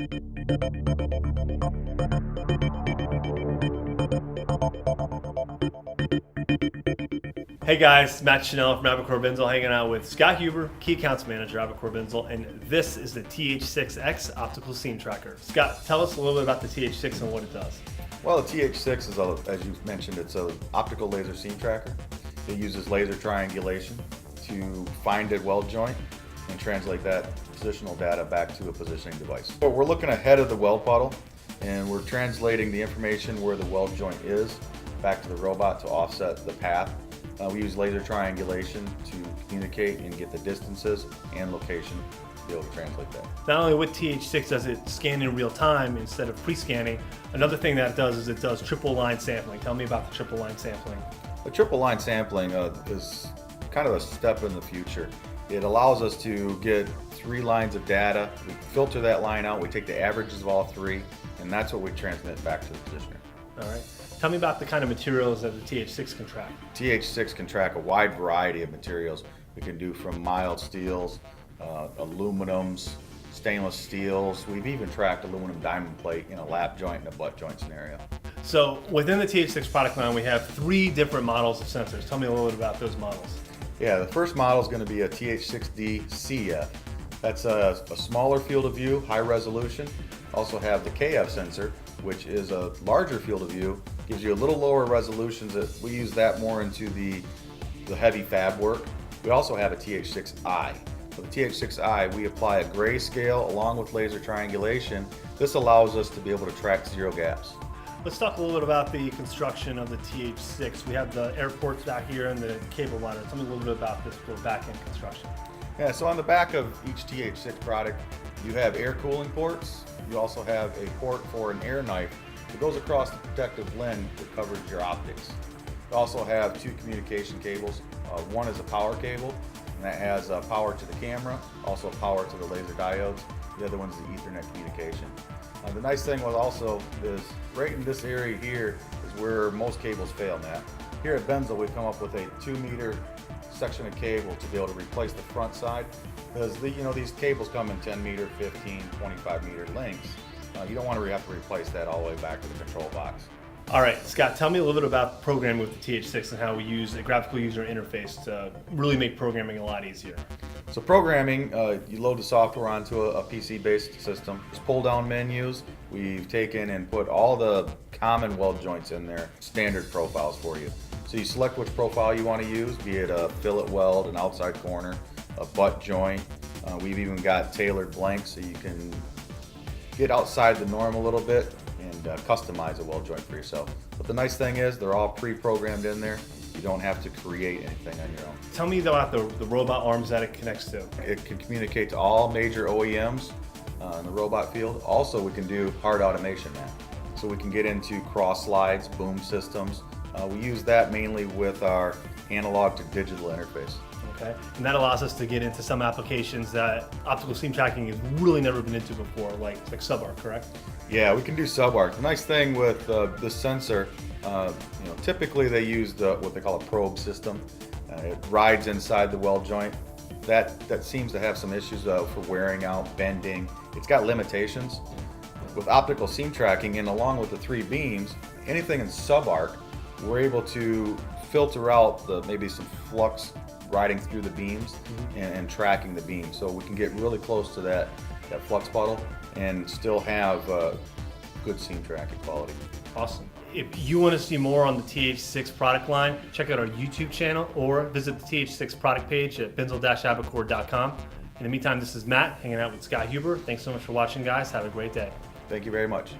Hey guys, Matt Chanel from ABICOR BINZEL hanging out with Scott Huber, Key Accounts Manager, ABICOR BINZEL, and this is the TH6X Optical Seam Tracker. Scott, tell us a little bit about the TH6 and what it does. Well, the TH6 is, as you mentioned, it's an optical laser seam tracker. It uses laser triangulation to find a weld joint and translate that positional data back to a positioning device. So we're looking ahead of the weld puddle, and we're translating the information where the weld joint is back to the robot to offset the path. We use laser triangulation to communicate and get the distances and location to be able to translate that. Not only with TH6 does it scan in real time instead of pre-scanning, another thing that it does is it does triple line sampling. Tell me about the triple line sampling. The triple line sampling is kind of a step in the future. It allows us to get 3 lines of data. We filter that line out, we take the averages of all 3, and that's what we transmit back to the positioner. All right. Tell me about the kind of materials that the TH6 can track. TH6 can track a wide variety of materials. We can do from mild steels, aluminums, stainless steels. We've even tracked aluminum diamond plate in a lap joint and a butt joint scenario. So within the TH6 product line, we have 3 different models of sensors. Tell me a little bit about those models. Yeah, the first model is going to be a TH6D CF. That's a smaller field of view, high resolution. Also have the KF sensor, which is a larger field of view, gives you a little lower resolutions. We use that more into the heavy fab work. We also have a TH6I. For the TH6I, we apply a grayscale along with laser triangulation. This allows us to be able to track 0 gaps. Let's talk a little bit about the construction of the TH6. We have the air ports back here and the cable liner. Tell me a little bit about this for back-end construction. Yeah, so on the back of each TH6 product, you have air cooling ports. You also have a port for an air knife that goes across the protective lens that covers your optics. You also have 2 communication cables. One is a power cable, and that has power to the camera, also power to the laser diodes. The other one's the Ethernet communication. The nice thing was also is right in this area here is where most cables fail, Matt. Here at BINZEL, we've come up with a 2-meter section of cable to be able to replace the front side, because these cables come in 10-meter, 15, 25-meter lengths. You don't want to have to replace that all the way back to the control box. All right, Scott, tell me a little bit about programming with the TH6 and how we use a graphical user interface to really make programming a lot easier. So programming, you load the software onto a PC-based system. It's pull-down menus. We've taken and put all the common weld joints in there, standard profiles for you. So you select which profile you want to use, be it a fillet weld, an outside corner, a butt joint. We've even got tailored blanks so you can get outside the norm a little bit and customize a weld joint for yourself. But the nice thing is they're all pre-programmed in there. You don't have to create anything on your own. Tell me about the robot arms that it connects to. It can communicate to all major OEMs in the robot field. Also, we can do hard automation now. So we can get into cross slides, boom systems. We use that mainly with our analog to digital interface. Okay, and that allows us to get into some applications that optical seam tracking has really never been into before, like sub-arc, correct? Yeah, we can do sub-arc. The nice thing with this sensor, typically they use what they call a probe system. It rides inside the weld joint. That seems to have some issues for wearing out, bending. It's got limitations. With optical seam tracking and along with the 3 beams, anything in sub-arc, we're able to filter out maybe some flux riding through the beams and tracking the beams. So we can get really close to that flux puddle and still have good seam tracking quality. Awesome. If you want to see more on the TH6 product line, check out our YouTube channel or visit the TH6 product page at binzel-abicor.com. In the meantime, this is Matt hanging out with Scott Huber. Thanks so much for watching, guys. Have a great day. Thank you very much.